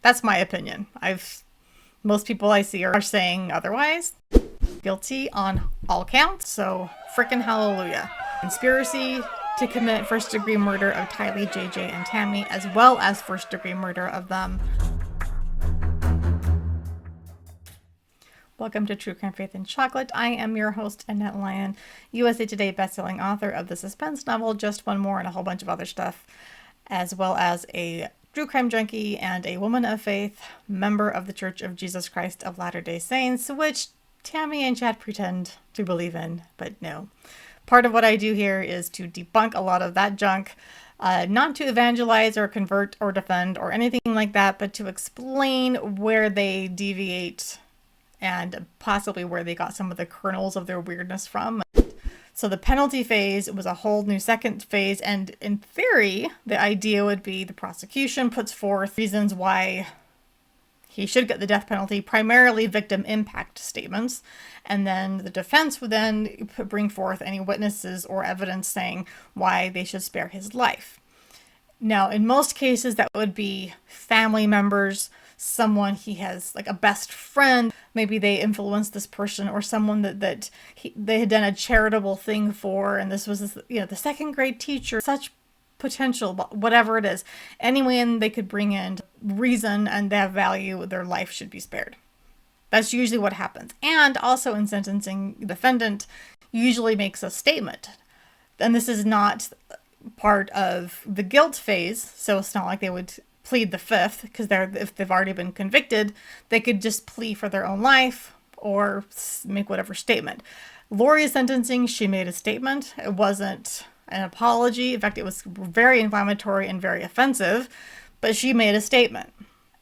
That's my opinion. Most people I see are saying otherwise. Guilty on all counts, so frickin' hallelujah. Conspiracy to commit first-degree murder of Tylee, JJ, and Tammy, as well as first-degree murder of them. Welcome to True Crime, Faith, and Chocolate. I am your host, Annette Lyon, USA Today bestselling author of the suspense novel Just One More and a whole bunch of other stuff, as well as a true crime junkie and a woman of faith, member of the Church of Jesus Christ of Latter-day Saints, which Tammy and Chad pretend to believe in, but no. Part of what I do here is to debunk a lot of that junk, not to evangelize or convert or defend or anything like that, but to explain where they deviate and possibly where they got some of the kernels of their weirdness from. So the penalty phase was a whole new second phase, and in theory, the idea would be the prosecution puts forth reasons why he should get the death penalty, primarily victim impact statements, and then the defense would then bring forth any witnesses or evidence saying why they should spare his life. Now, in most cases, that would be family members, someone he has, like a best friend. Maybe they influenced this person, or someone that they had done a charitable thing for, and this was, the second grade teacher, such potential, whatever it is. Anyone they could bring in reason and they have value, their life should be spared. That's usually what happens. And also in sentencing, the defendant usually makes a statement. And this is not part of the guilt phase, so it's not like they would plead the fifth, because if they've already been convicted, they could just plea for their own life or make whatever statement. Lori's sentencing, she made a statement. It wasn't an apology. In fact, it was very inflammatory and very offensive, but she made a statement.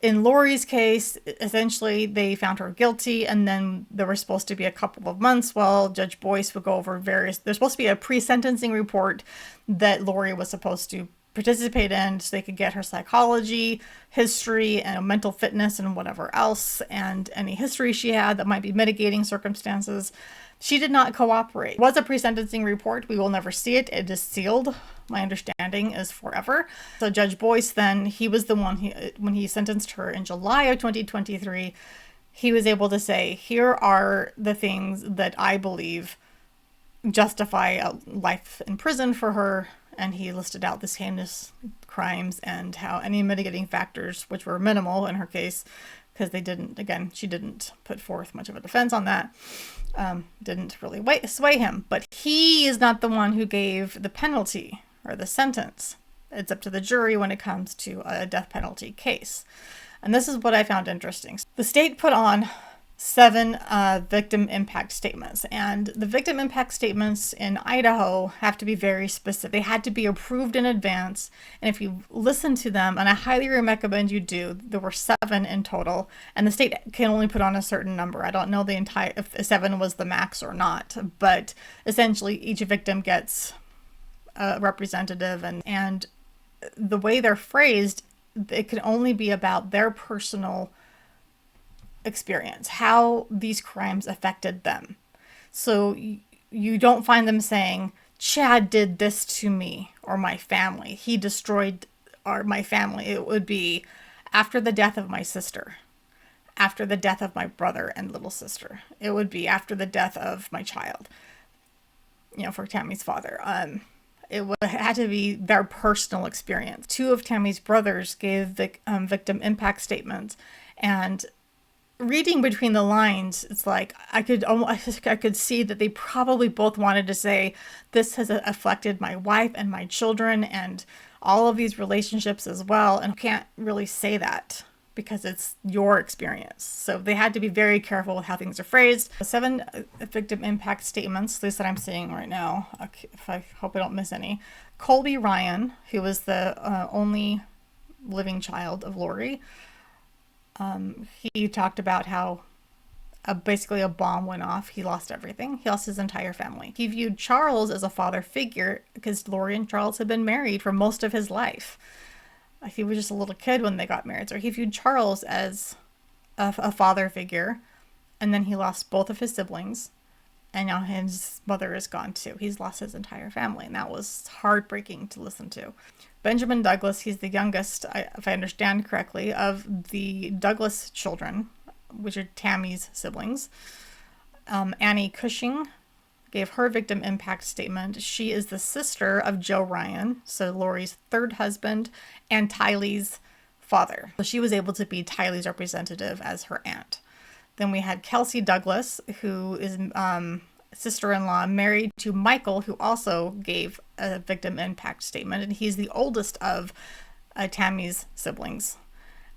In Lori's case, essentially, they found her guilty, and then there were supposed to be a couple of months while Judge Boyce would go over there's supposed to be a pre-sentencing report that Lori was supposed to participate in, so they could get her psychology, history, and mental fitness, and whatever else, and any history she had that might be mitigating circumstances. She did not cooperate. It was a pre-sentencing report. We will never see it. It is sealed. My understanding is forever. So Judge Boyce then, he was the one, when he sentenced her in July of 2023, he was able to say, here are the things that I believe justify a life in prison for her. And he listed out this heinous crimes and how any mitigating factors, which were minimal in her case, because she didn't put forth much of a defense on that, didn't really sway him. But he is not the one who gave the penalty or the sentence. It's up to the jury when it comes to a death penalty case. And this is what I found interesting. The state put on 7 victim impact statements, and the victim impact statements in Idaho have to be very specific. They had to be approved in advance, and if you listen to them, and I highly recommend you do, there were 7 in total, and the state can only put on a certain number. I don't know if 7 was the max or not, but essentially each victim gets a representative, and the way they're phrased, it can only be about their personal experience, how these crimes affected them. So you don't find them saying, Chad did this to me or my family. He destroyed my family. It would be after the death of my sister, after the death of my brother and little sister. It would be after the death of my child, for Tammy's father. It had to be their personal experience. 2 of Tammy's brothers gave victim impact statements, and reading between the lines, it's like I could see that they probably both wanted to say, this has affected my wife and my children and all of these relationships as well, and can't really say that because it's your experience. So they had to be very careful with how things are phrased. 7 victim impact statements, at least that I'm seeing right now. I hope I don't miss any. Colby Ryan, who was the only living child of Lori, he talked about how basically a bomb went off. He lost everything. He lost his entire family. He viewed Charles as a father figure because Lori and Charles had been married for most of his life. He was just a little kid when they got married. So he viewed Charles as a father figure, and then he lost both of his siblings. And now his mother is gone too. He's lost his entire family, and that was heartbreaking to listen to. Benjamin Douglas, he's the youngest, if I understand correctly, of the Douglas children, which are Tammy's siblings. Annie Cushing gave her victim impact statement. She is the sister of Joe Ryan, so Lori's third husband, and Tylee's father. So she was able to be Tylee's representative as her aunt. Then we had Kelsee Douglas, who is sister-in-law, married to Michael, who also gave a victim impact statement, and he's the oldest of Tammy's siblings.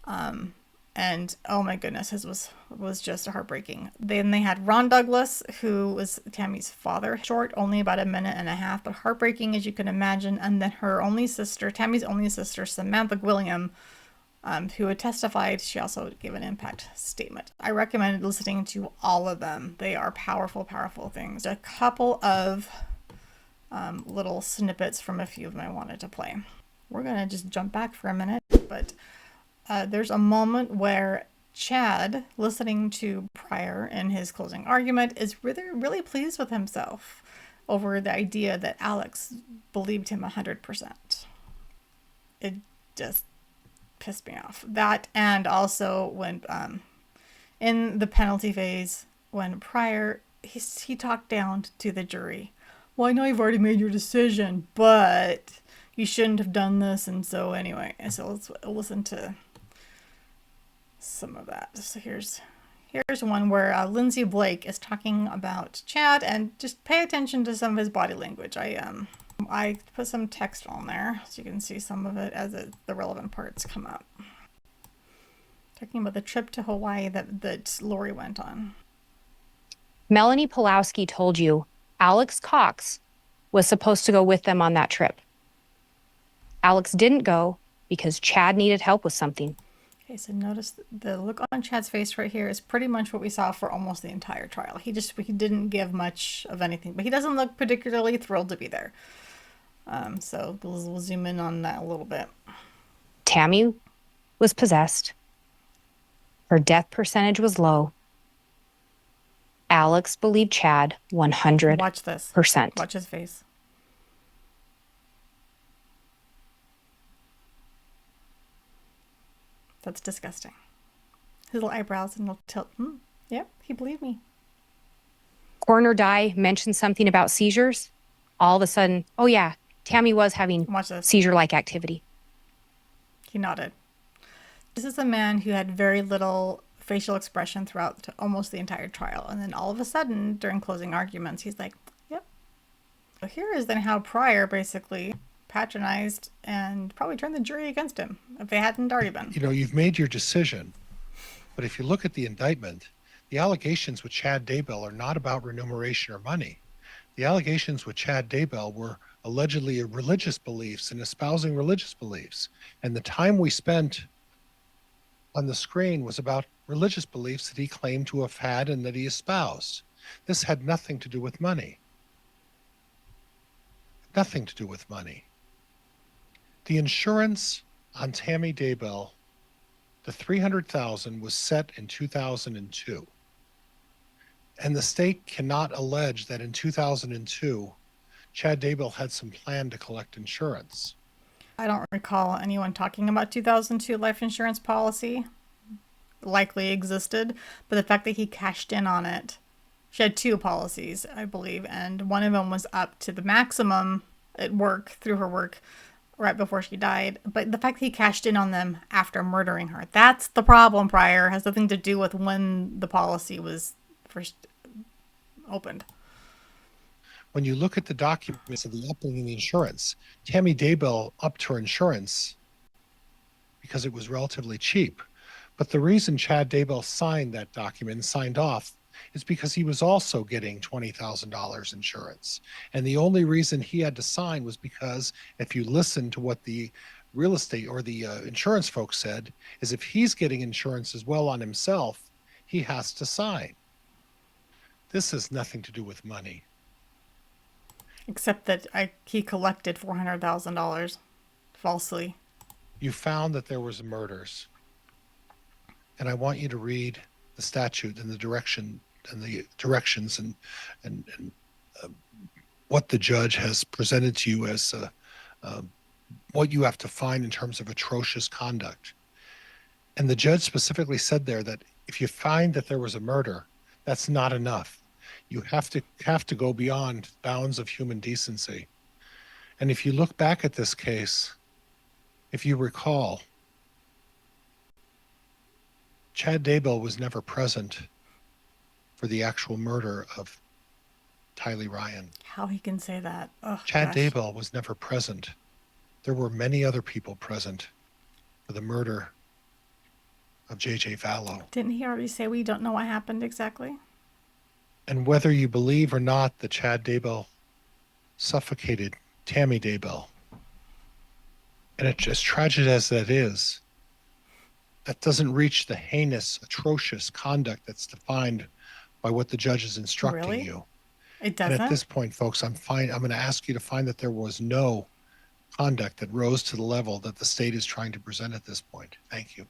And oh my goodness, his was just heartbreaking. Then they had Ron Douglas, who was Tammy's father, short, only about a minute and a half, but heartbreaking as you can imagine. And then her only sister, Tammy's only sister, Samantha Gwilliam, who had testified, she also gave an impact statement. I recommend listening to all of them. They are powerful, powerful things. A couple of little snippets from a few of them I wanted to play. We're going to just jump back for a minute, but there's a moment where Chad, listening to Pryor in his closing argument, is really, really pleased with himself over the idea that Alex believed him 100%. It just pissed me off. That, and also when in the penalty phase, when Pryor, he talked down to the jury. Well, I know you've already made your decision, but you shouldn't have done this, and so anyway. And so let's listen to some of that. So here's one where Lindsey Blake is talking about Chad, and just pay attention to some of his body language. I put some text on there so you can see some of it as the relevant parts come up. Talking about the trip to Hawaii that Lori went on. Melanie Pulowski told you Alex Cox was supposed to go with them on that trip. Alex didn't go because Chad needed help with something. Okay, so notice the look on Chad's face right here is pretty much what we saw for almost the entire trial. He didn't give much of anything, but he doesn't look particularly thrilled to be there. So we'll zoom in on that a little bit. Tammy was possessed. Her death percentage was low. Alex believed Chad 100%. Watch this. Watch his face. That's disgusting. His little eyebrows and little tilt. Yep, he believed me. Coroner Dye mentioned something about seizures. All of a sudden, oh yeah, Tammy was having seizure-like activity. He nodded. This is a man who had very little facial expression throughout almost the entire trial. And then all of a sudden, during closing arguments, he's like, yep. So here is then how Pryor basically patronized and probably turned the jury against him if they hadn't already been. You know, you've made your decision, but if you look at the indictment, the allegations with Chad Daybell are not about remuneration or money. The allegations with Chad Daybell were allegedly religious beliefs and espousing religious beliefs. And the time we spent on the screen was about religious beliefs that he claimed to have had and that he espoused. This had nothing to do with money. Nothing to do with money. The insurance on Tammy Daybell, the $300,000 was set in 2002. And the state cannot allege that in 2002, Chad Daybell had some plan to collect insurance. I don't recall anyone talking about 2002 life insurance policy. Likely existed, but the fact that he cashed in on it. She had two policies, I believe, and one of them was up to the maximum at work, through her work, right before she died. But the fact that he cashed in on them after murdering her, that's the problem, Pryor. It has nothing to do with when the policy was first opened. When you look at the documents of the upping of the insurance, Tammy Daybell upped her insurance because it was relatively cheap. But the reason Chad Daybell signed that document and signed off is because he was also getting $20,000 insurance. And the only reason he had to sign was because if you listen to what the real estate or the insurance folks said, is if he's getting insurance as well on himself, he has to sign. This has nothing to do with money. Except that he collected $400,000 falsely. You found that there was murders. And I want you to read the statute and the direction the directions and what the judge has presented to you as what you have to find in terms of atrocious conduct. And the judge specifically said there that if you find that there was a murder, that's not enough. You have to go beyond bounds of human decency. And if you look back at this case, if you recall, Chad Daybell was never present for the actual murder of Tylee Ryan. How he can say that? Oh, Chad gosh. Daybell was never present. There were many other people present for the murder of J.J. Vallow. Didn't he already say we don't know what happened exactly? And whether you believe or not that Chad Daybell suffocated Tammy Daybell, and it's as tragic as that is, that doesn't reach the heinous, atrocious conduct that's defined by what the judge is instructing Really? you. It doesn't? And at this point, folks, I'm going to ask you to find that there was no conduct that rose to the level that the state is trying to present at this point. Thank you.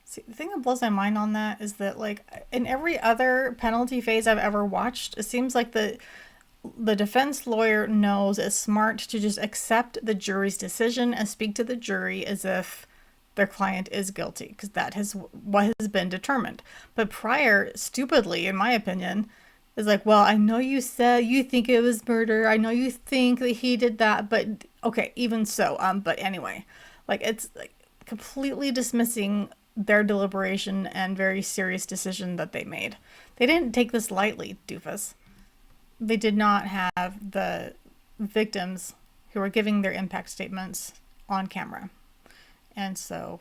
See, the thing that blows my mind on that is that, like, in every other penalty phase I've ever watched, it seems like the defense lawyer knows it's smart to just accept the jury's decision and speak to the jury as if their client is guilty, because that is what has been determined. But Pryor, stupidly, in my opinion, is like, well, I know you said you think it was murder. I know you think that he did that, but okay, even so. But anyway, like, it's like completely dismissing their deliberation and very serious decision that they made. They didn't take this lightly, doofus. They did not have the victims who were giving their impact statements on camera. And so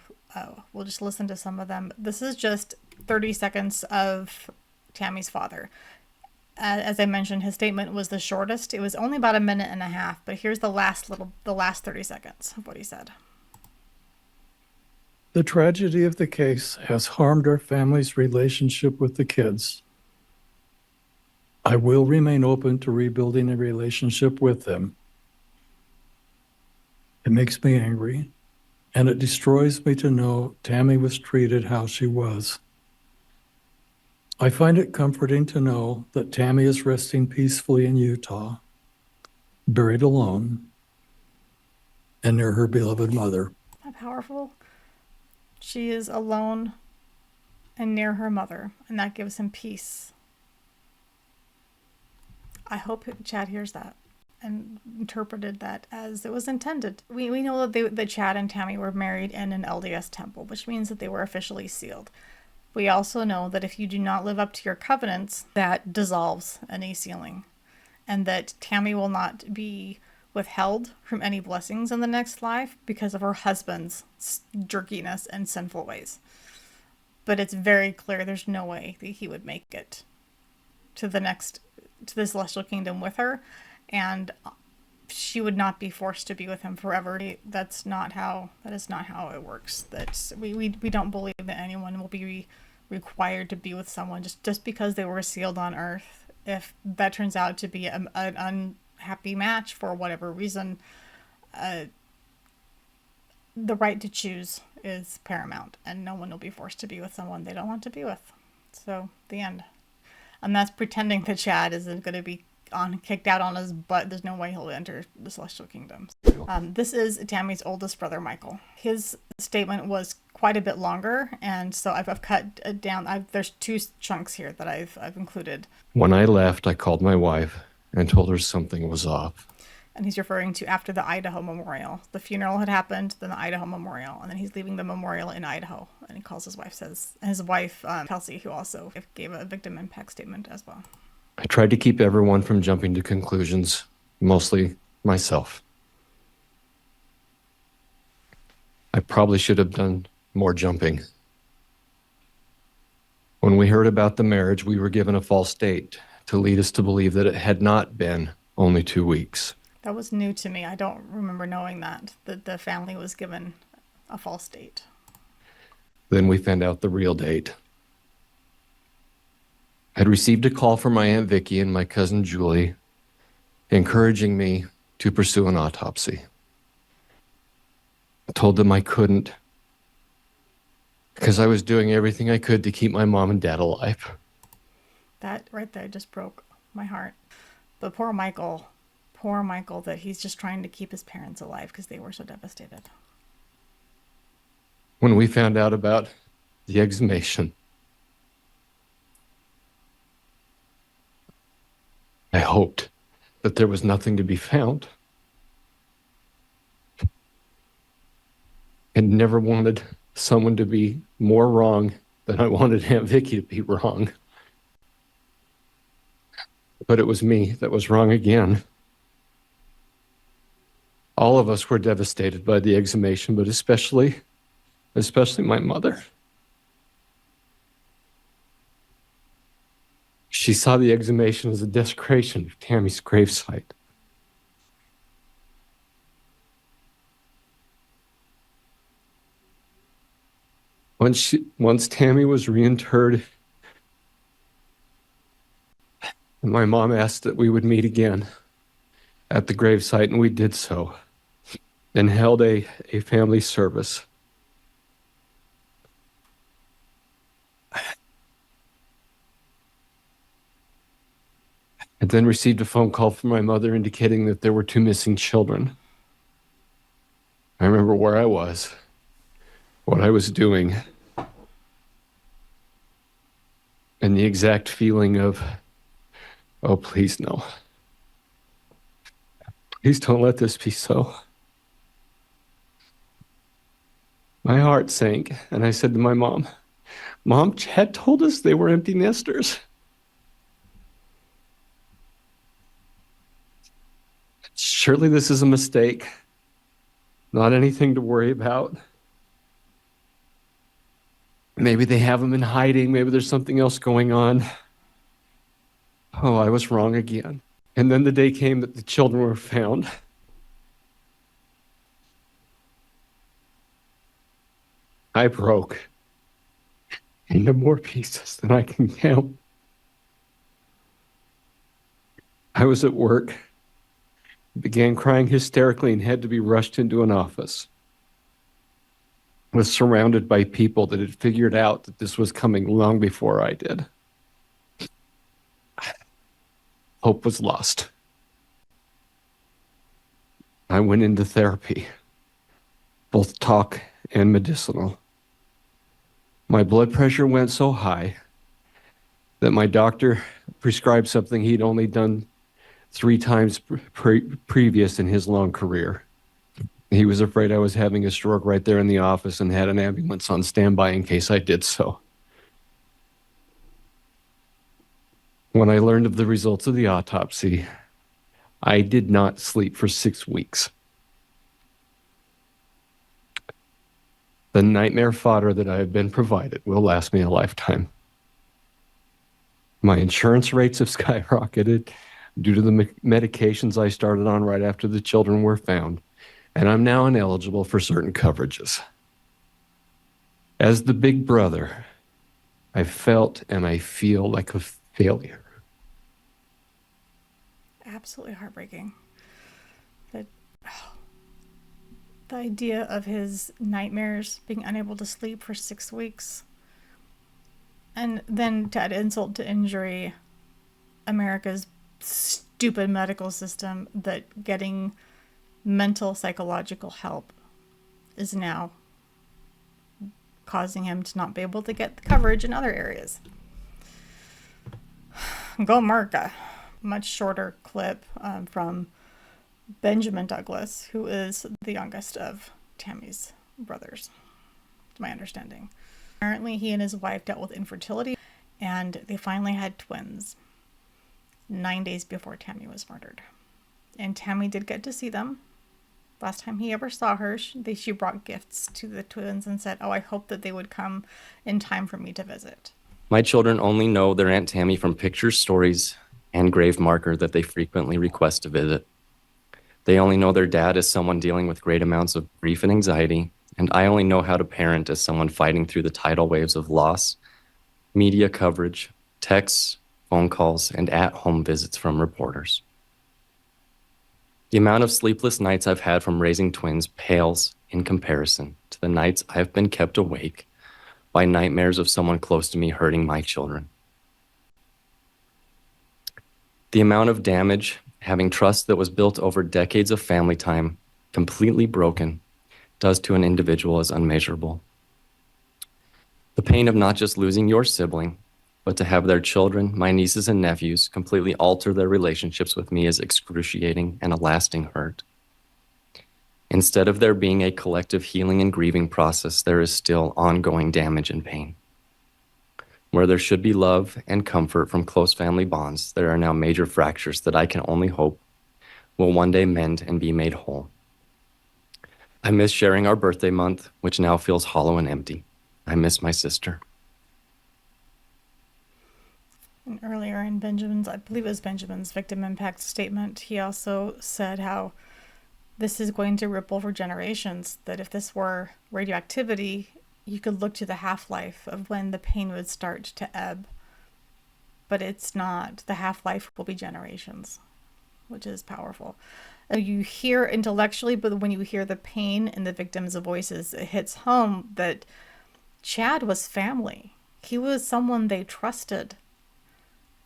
we'll just listen to some of them. This is just 30 seconds of Tammy's father. As I mentioned, his statement was the shortest. It was only about a minute and a half, but here's the last 30 seconds of what he said. The tragedy of the case has harmed our family's relationship with the kids. I will remain open to rebuilding a relationship with them. It makes me angry, and it destroys me to know Tammy was treated how she was. I find it comforting to know that Tammy is resting peacefully in Utah, buried alone, and near her beloved mother. Isn't that powerful? She is alone and near her mother, and that gives him peace. I hope Chad hears that and interpreted that as it was intended. We know that Chad and Tammy were married in an LDS temple, which means that they were officially sealed. We also know that if you do not live up to your covenants, that dissolves any sealing, and that Tammy will not be withheld from any blessings in the next life because of her husband's jerkiness and sinful ways. But it's very clear there's no way that he would make it to the celestial kingdom with her, and she would not be forced to be with him forever. That is not how it works. We don't believe that anyone will be required to be with someone just because they were sealed on earth. If that turns out to be an unhappy match for whatever reason, the right to choose is paramount, and no one will be forced to be with someone they don't want to be with. So, the end. And that's pretending that Chad isn't going to be kicked out on his butt. There's no way he'll enter the celestial kingdom. This is Tammy's oldest brother, Michael. His statement was quite a bit longer, and so I've cut it down. There's two chunks here that I've included. When I left, I called my wife and told her something was off. And he's referring to after the Idaho memorial. The funeral had happened, then the Idaho memorial, and then he's leaving the memorial in Idaho. And he calls his wife, Kelsee, who also gave a victim impact statement as well. I tried to keep everyone from jumping to conclusions, mostly myself. I probably should have done more jumping. When we heard about the marriage, we were given a false date to lead us to believe that it had not been only 2 weeks. That was new to me. I don't remember knowing that the family was given a false date. Then we found out the real date. I'd received a call from my Aunt Vicky and my cousin Julie, encouraging me to pursue an autopsy. I told them I couldn't, because I was doing everything I could to keep my mom and dad alive. That right there just broke my heart. But poor Michael, that he's just trying to keep his parents alive because they were so devastated. When we found out about the exhumation, I hoped that there was nothing to be found. And never wanted someone to be more wrong than I wanted Aunt Vicky to be wrong. But it was me that was wrong again. All of us were devastated by the exhumation, but especially my mother. She saw the exhumation as a desecration of Tammy's gravesite. Once Tammy was reinterred, my mom asked that we would meet again at the gravesite, and we did so, and held a family service. And then received a phone call from my mother indicating that there were 2 missing children. I remember where I was, what I was doing, and the exact feeling of, oh, please no. Please don't let this be so. My heart sank, and I said to my mom, Mom, Chad told us they were empty nesters. Surely this is a mistake, not anything to worry about. Maybe they have them in hiding. Maybe there's something else going on. Oh, I was wrong again. And then the day came that the children were found. I broke into more pieces than I can count. I was at work, began crying hysterically, and had to be rushed into an office. I was surrounded by people that had figured out that this was coming long before I did. Hope was lost. I went into therapy, both talk and medicinal. My blood pressure went so high that my doctor prescribed something he'd only done 3 times previous in his long career. He was afraid I was having a stroke right there in the office and had an ambulance on standby in case I did so. When I learned of the results of the autopsy, I did not sleep for 6 weeks. The nightmare fodder that I have been provided will last me a lifetime. My insurance rates have skyrocketed due to the medications I started on right after the children were found, and I'm now ineligible for certain coverages. As the big brother, I felt and I feel like a failure. Absolutely heartbreaking. The idea of his nightmares, being unable to sleep for 6 weeks, and then to add insult to injury, America's stupid medical system that getting mental psychological help is now causing him to not be able to get the coverage in other areas. Go America. Much shorter clip from Benjamin Douglas, who is the youngest of Tammy's brothers, to my understanding. Apparently, he and his wife dealt with infertility, and they finally had twins 9 days before Tammy was murdered. And Tammy did get to see them. Last time he ever saw her, she brought gifts to the twins and said, "Oh, I hope that they would come in time for me to visit." My children only know their Aunt Tammy from pictures, stories, and grave marker that they frequently request to visit. They only know their dad as someone dealing with great amounts of grief and anxiety, and I only know how to parent as someone fighting through the tidal waves of loss, media coverage, texts, phone calls, and at-home visits from reporters. The amount of sleepless nights I've had from raising twins pales in comparison to the nights I've been kept awake by nightmares of someone close to me hurting my children. The amount of damage, having trust that was built over decades of family time, completely broken, does to an individual is unmeasurable. The pain of not just losing your sibling, but to have their children, my nieces and nephews, completely alter their relationships with me is excruciating and a lasting hurt. Instead of there being a collective healing and grieving process, there is still ongoing damage and pain. Where there should be love and comfort from close family bonds, there are now major fractures that I can only hope will one day mend and be made whole. I miss sharing our birthday month, which now feels hollow and empty. I miss my sister. And earlier in Benjamin's, I believe it was Benjamin's victim impact statement, he also said how this is going to ripple for generations, that if this were radioactivity, you could look to the half-life of when the pain would start to ebb. But it's not. The half-life will be generations, which is powerful. You hear intellectually, but when you hear the pain in the victims' voices, it hits home that Chad was family. He was someone they trusted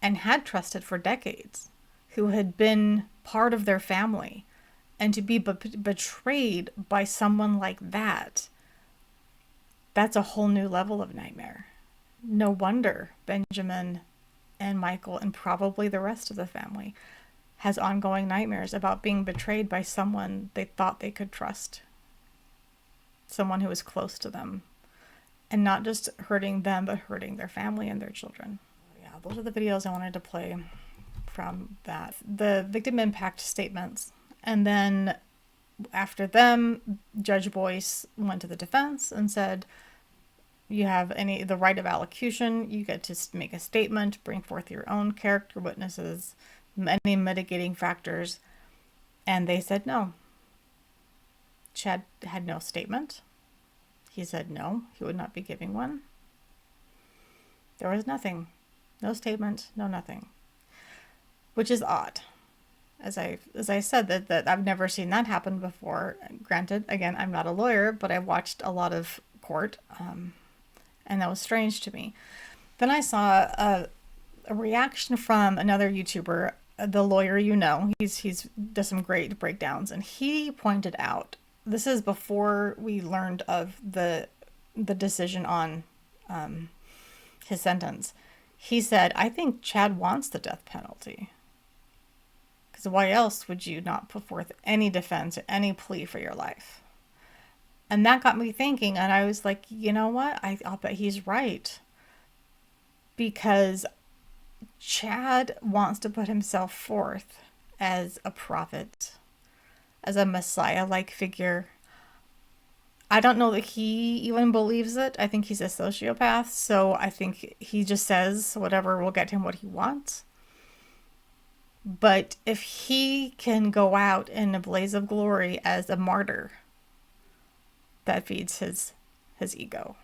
and had trusted for decades, who had been part of their family. And to be betrayed by someone like that, that's a whole new level of nightmare. No wonder Benjamin and Michael and probably the rest of the family has ongoing nightmares about being betrayed by someone they thought they could trust. Someone who was close to them. And not just hurting them, but hurting their family and their children. Yeah, those are the videos I wanted to play from that. The victim impact statements. And then after them, Judge Boyce went to the defense and said, you have the right of allocution, you get to make a statement, bring forth your own character witnesses, any mitigating factors. And they said no. Chad had no statement. He said no, he would not be giving one. There was nothing. No statement, no nothing. Which is odd. As I said, that I've never seen that happen before. Granted, again, I'm not a lawyer, but I've watched a lot of court, and that was strange to me. Then I saw a reaction from another YouTuber, the lawyer he's does some great breakdowns, and he pointed out, this is before we learned of the decision on his sentence. He said, I think Chad wants the death penalty. Because why else would you not put forth any defense or any plea for your life? And that got me thinking, and I was like, you know what? I'll bet he's right. Because Chad wants to put himself forth as a prophet, as a Messiah-like figure. I don't know that he even believes it. I think he's a sociopath, so I think he just says whatever will get him what he wants. But if he can go out in a blaze of glory as a martyr, that feeds his ego.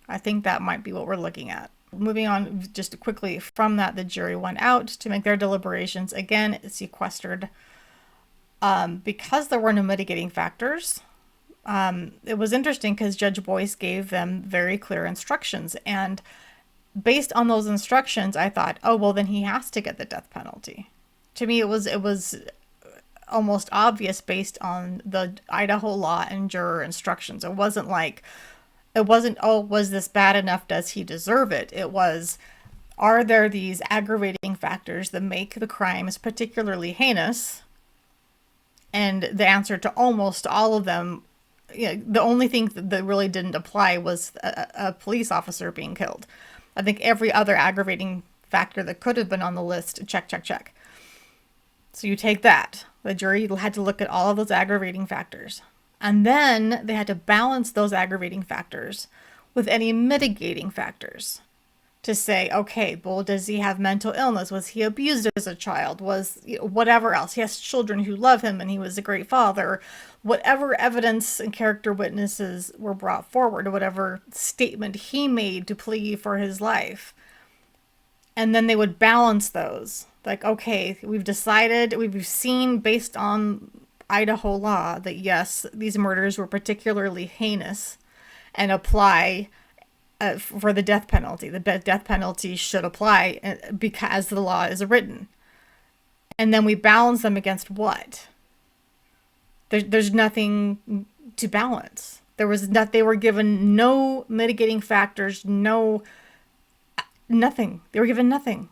I think that might be what we're looking at. Moving on just quickly from that, the jury went out to make their deliberations. Again, sequestered. Because there were no mitigating factors, it was interesting because Judge Boyce gave them very clear instructions. And based on those instructions, I thought, oh, well, then he has to get the death penalty. To me, it was almost obvious based on the Idaho law and juror instructions. It wasn't, oh, was this bad enough? Does he deserve it? It was, are there these aggravating factors that make the crimes particularly heinous? And the answer to almost all of them, the only thing that really didn't apply was a police officer being killed. I think every other aggravating factor that could have been on the list, check, check, check. So you take that. The jury had to look at all of those aggravating factors. And then they had to balance those aggravating factors with any mitigating factors to say, okay, well, does he have mental illness? Was he abused as a child? Was whatever else? He has children who love him and he was a great father. Whatever evidence and character witnesses were brought forward, or whatever statement he made to plead for his life. And then they would balance those. Like, okay, we've decided, we've seen based on Idaho law that yes, these murders were particularly heinous and apply for the death penalty. The death penalty should apply because the law is written. And then we balance them against what? There's nothing to balance. They were given no mitigating factors, nothing. They were given nothing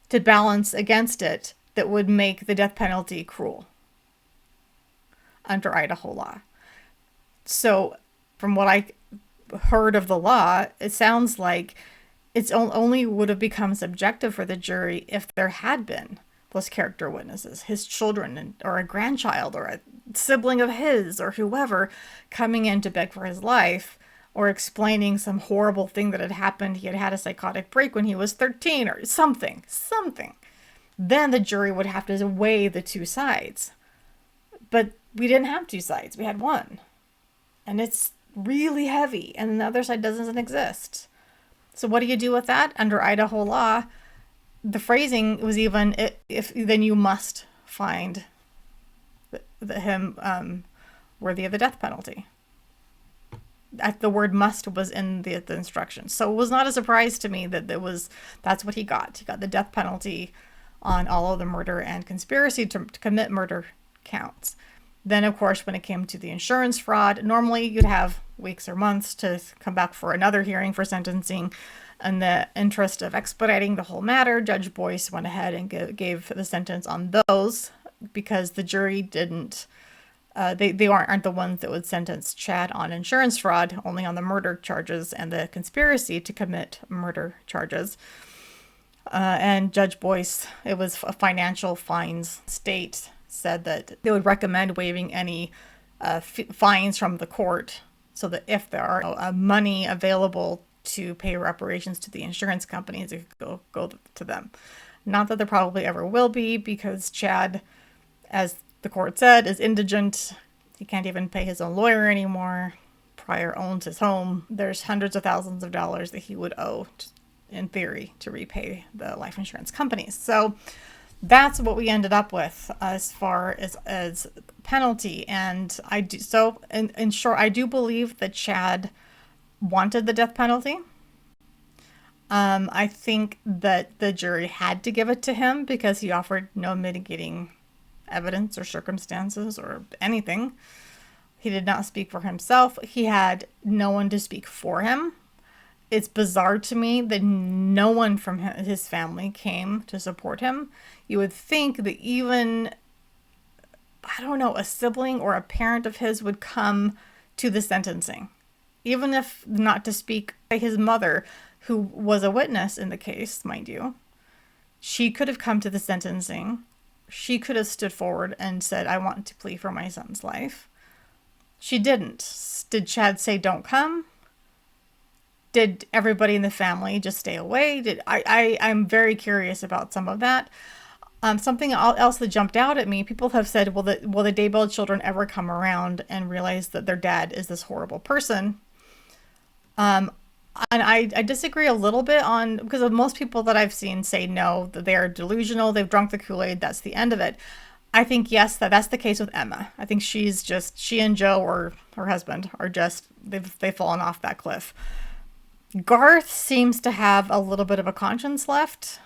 to balance against it that would make the death penalty cruel under Idaho law. So from what I heard of the law, it sounds like it's only would have become subjective for the jury if there had been those character witnesses, his children or a grandchild or a sibling of his or whoever coming in to beg for his life or explaining some horrible thing that had happened. He had had a psychotic break when he was 13 or something. Then the jury would have to weigh the two sides. But we didn't have two sides. We had one. And it's really heavy. And the other side doesn't exist. So what do you do with that? Under Idaho law, the phrasing was even, if then you must find him worthy of the death penalty. The word must was in the instructions. So it was not a surprise to me that that's what he got. He got the death penalty on all of the murder and conspiracy to commit murder counts. Then, of course, when it came to the insurance fraud, normally you'd have weeks or months to come back for another hearing for sentencing. In the interest of expediting the whole matter, Judge Boyce went ahead and gave the sentence on those because the jury didn't, they aren't the ones that would sentence Chad on insurance fraud, only on the murder charges and the conspiracy to commit murder charges. And Judge Boyce, it was a financial fines state, said that they would recommend waiving any fines from the court so that if there are money available to pay reparations to the insurance companies, it could go to them. Not that there probably ever will be, because Chad, as the court said, is indigent. He can't even pay his own lawyer anymore. Pryor owns his home. There's hundreds of thousands of dollars that he would owe, in theory, to repay the life insurance companies. So that's what we ended up with as far as penalty. And in short, I do believe that Chad wanted the death penalty. I think that the jury had to give it to him because he offered no mitigating evidence or circumstances or anything. He did not speak for himself. He had no one to speak for him. It's bizarre to me that no one from his family came to support him. You would think that even, I don't know, a sibling or a parent of his would come to the sentencing. Even if not to speak, his mother, who was a witness in the case, mind you, she could have come to the sentencing. She could have stood forward and said, I want to plead for my son's life. She didn't. Did Chad say, don't come? Did everybody in the family just stay away? I'm very curious about some of that. Something else that jumped out at me, people have said, will the Daybell children ever come around and realize that their dad is this horrible person? And I disagree a little bit because of most people that I've seen say no, that they are delusional, they've drunk the Kool-Aid, that's the end of it. I think, yes, that's the case with Emma. I think she and Joe, or her husband, are just, they've fallen off that cliff. Garth seems to have a little bit of a conscience left.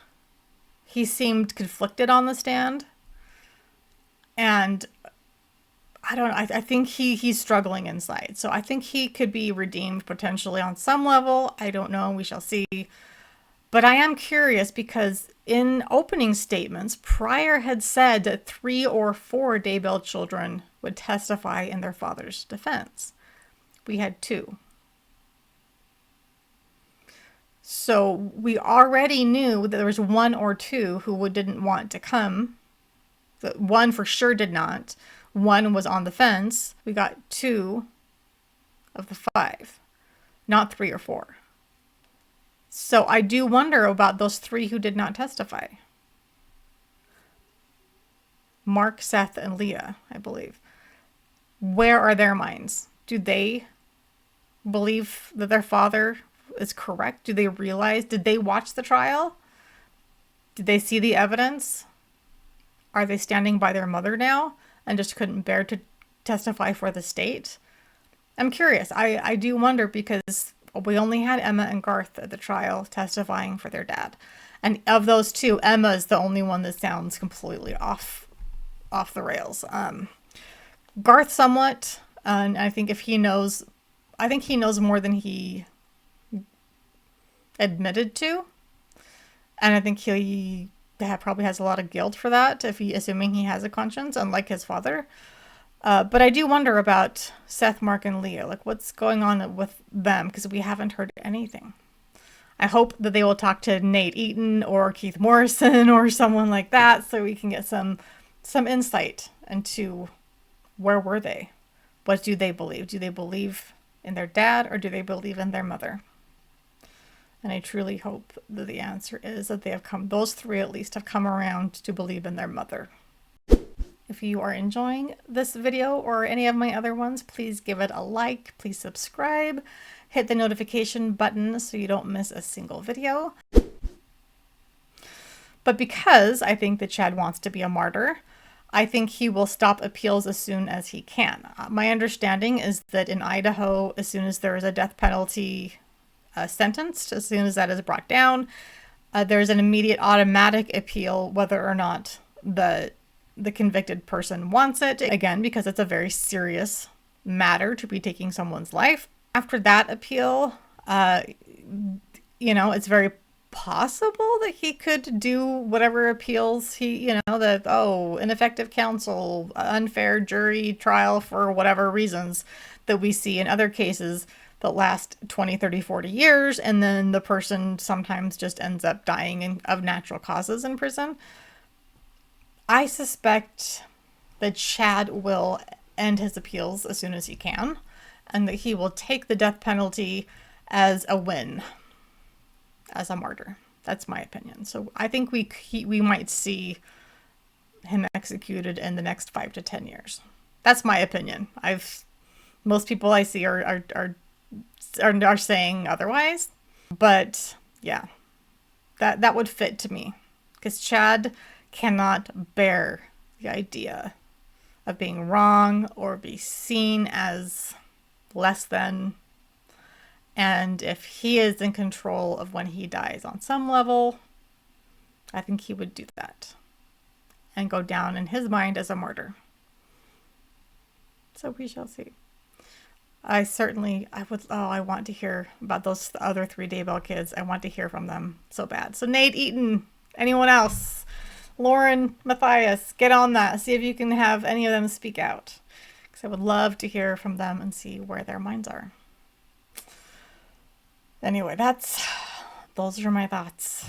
He seemed conflicted on the stand. And I don't know, I think he's struggling inside. So I think he could be redeemed potentially on some level. I don't know, we shall see. But I am curious because in opening statements, Pryor had said that 3 or 4 Daybell children would testify in their father's defense. We had 2. So we already knew that there was 1 or 2 who didn't want to come. One for sure did not. 1 was on the fence. We got 2 of the 5, not 3 or 4. So I do wonder about those 3 who did not testify. Mark, Seth, and Leah, I believe. Where are their minds? Do they believe that their father is correct? Do they realize? Did they watch the trial? Did they see the evidence? Are they standing by their mother now and just couldn't bear to testify for the state? I'm curious. I do wonder because we only had Emma and Garth at the trial testifying for their dad. And of those two, Emma is the only one that sounds completely off the rails. Garth somewhat, and I think he knows more than he admitted to. And I think he probably has a lot of guilt for that, assuming he has a conscience, unlike his father. But I do wonder about Seth, Mark, and Leah. Like, what's going on with them? Because we haven't heard anything. I hope that they will talk to Nate Eaton or Keith Morrison or someone like that, so we can get some insight into where were they? What do they believe? Do they believe in their dad, or do they believe in their mother? And I truly hope that the answer is that those three at least have come around to believe in their mother. If you are enjoying this video or any of my other ones, please give it a like, please subscribe, hit the notification button so you don't miss a single video. But because I think that Chad wants to be a martyr, I think he will stop appeals as soon as he can. My understanding is that in Idaho, as soon as there is a death penalty sentenced, as soon as that is brought down, there's an immediate automatic appeal whether or not the convicted person wants it, again, because it's a very serious matter to be taking someone's life. After that appeal, it's very possible that he could do whatever appeals ineffective counsel, unfair jury trial for whatever reasons that we see in other cases that last 20, 30, 40 years, and then the person sometimes just ends up dying of natural causes in prison. I suspect that Chad will end his appeals as soon as he can, and that he will take the death penalty as a win, as a martyr. That's my opinion. So I think we might see him executed in the next 5 to 10 years. That's my opinion. Most people I see are saying otherwise, but yeah, that would fit to me, because Chad cannot bear the idea of being wrong or be seen as less than. And if he is in control of when he dies on some level, I think he would do that and go down in his mind as a martyr. So we shall see. I want to hear about those other 3 Daybell kids. I want to hear from them so bad. So Nate Eaton, anyone else? Lauren, Matthias, get on that. See if you can have any of them speak out, because I would love to hear from them and see where their minds are. Anyway, those are my thoughts.